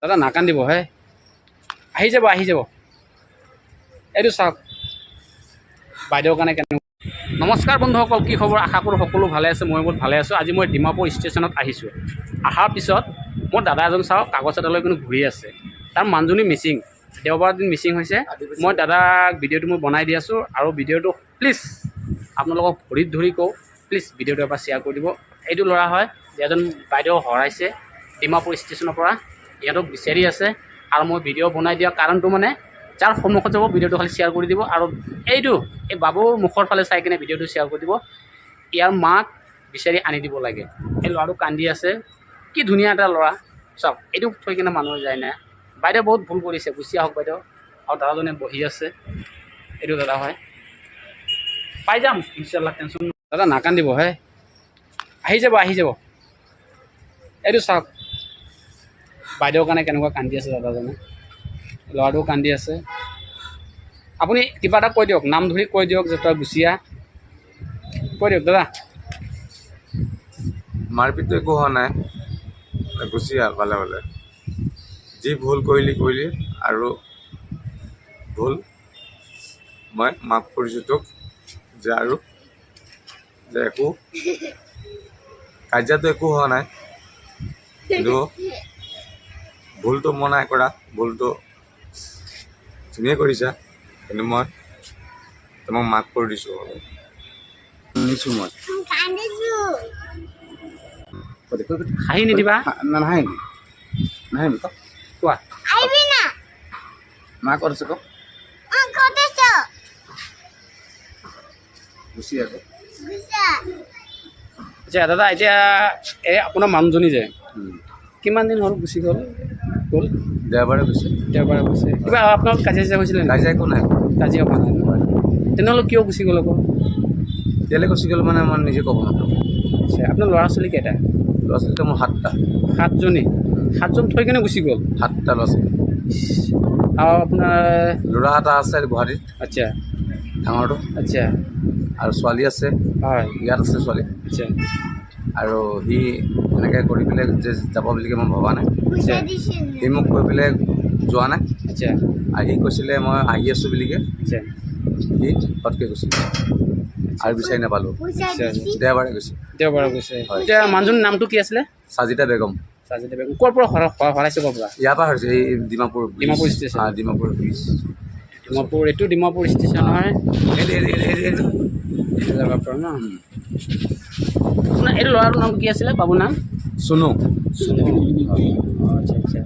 দাদা নাকান্দিব হে আহি যাব এইটো চাওক বাইদেউৰ কাৰণে কেনে নমস্কাৰ বন্ধুসকল, কি খবৰ? আশা কৰোঁ সকলো ভালে আছে। মই বহুত ভালে আছোঁ। আজি মই ডিমাপুৰ ষ্টেচনত আহিছোঁ। অহাৰ পিছত মোৰ দাদা এজন চাওক কাগজ এটা লৈ কিন্তু ঘূৰি আছে। তাৰ মানুহজনী মিচিং, দেওবাৰ দিন মিচিং হৈছে। মই দাদাক ভিডিঅ'টো মই বনাই দি আছোঁ আৰু ভিডিঅ'টো প্লিজ আপোনালোকক ভৰিত ধৰি কওঁ, প্লিজ ভিডিঅ'টো এবাৰ শ্বেয়াৰ কৰি দিব। এইটো ল'ৰা হয় এজন বাইদেউ হৰাইছে ডিমাপুৰ ষ্টেচনৰ পৰা, ইহঁতক বিচাৰি আছে আৰু মই ভিডিঅ' বনাই দিয়া কাৰণটো মানে যাৰ সন্মুখত যাব ভিডিঅ'টো খালি শ্বেয়াৰ কৰি দিব আৰু এই বাবুৰ মুখৰ ফালে চাই কিনে ভিডিঅ'টো শ্বেয়াৰ কৰি দিব। ইয়াৰ মাক বিচাৰি আনি দিব লাগে। এই ল'ৰাটো কান্দি আছে, কি ধুনীয়া এটা ল'ৰা চাওক। এইটো থৈ কিনে মানুহ যায় নাই। বাইদেউ বহুত ভুল কৰিছে, গুচি আহক বাইদেউ। আৰু দাদাজনে বহি আছে, এইটো দাদা হয়। পাই যাম ইনশাল্লাহ, টেনশ্যন। দাদা নাকান্দিব হে আহি যাব এইটো চাওক বাইদেউৰ কাৰণে কেনেকুৱা কান্দি আছে দাদাজনে, ল'ৰাটোও কান্দি আছে। আপুনি কিবা এটা কৈ দিয়ক, নাম ধৰি কৈ দিয়ক যে তই গুচি আহ, কৈ দিয়ক দাদা। মাৰপিটটো একো হোৱা নাই, গুচি আহ ভালে ভালে। যি ভুল কৰিলি আৰু ভুল মই মাফ কৰিছোঁ তোক। যে একো কাজিয়াটো একো হোৱা নাই, কিন্তু ভুলটো মই নাই কৰা। ভুলটো তুমিয়ে কৰিছা, কিন্তু মই তোমাক মাফ কৰি দিছোঁ। শুনিছোঁ মই হাঁহি নিদিবা, নাহিবি ক কোৱা মা ক'ত আছে ক গুচি আছে। আচ্ছা দাদা, এতিয়া এই আপোনাৰ মানুহজনী যে কিমান দিন হ'ল গুচি গ'ল? দেওবাৰে গৈছে। কিবা আপোনালোক কাজিয়া হৈছিলে নেকি? কাজিয়া একো নাই, কাজিয়া হোৱা নাই। তেনেহ'লে কিয় গুচি গ'ল আকৌ? কেলৈ গুচি গ'ল মানে মই নিজে ক'ব নোৱাৰোঁ। আচ্ছা, আপোনাৰ ল'ৰা ছোৱালী কেইটা? ল'ৰা ছোৱালীটো মোৰ 7টা। 7জন থৈ কিনে গুচি গ'ল? 7টা ল'ৰা ছোৱালী। আৰু আপোনাৰ ল'ৰা এটা আছে গুৱাহাটীত, আচ্ছা ডাঙৰটো, আচ্ছা আৰু ছোৱালী আছে হয়, ইয়াত আছে ছোৱালী। আচ্ছা আৰু সি এনেকৈ কৰি পেলাই যে যাব বুলিকৈ মই ভবা নাই। আচ্ছা সি মোক কৈ পেলাই যোৱা নাই। আচ্ছা আহি কৈছিলে মই আহি আছোঁ বুলিকৈ, আচ্ছা সি পটকৈ গৈছিলে আৰু বিচাৰি নাপালোঁ। দেওবাৰে গৈছে। হয়। এতিয়া মানুহজনীৰ নামটো কি আছিলে? সাজিদা বেগম। ক'ৰ পৰা হৰাইছে? ক'ৰ পৰা? ইয়াৰ পৰা হৈছে, এই ডিমাপুৰ ষ্টেচন। ডিমাপুৰ ব্ৰিজ। এইটো ডিমাপুৰ ষ্টেচন হয় জেগাৰ পৰা ন। আপোনাৰ এইটো ল'ৰাটোৰ নাম কি আছিলে? বাবুৰ নাম চুনু। আচ্ছা আচ্ছা।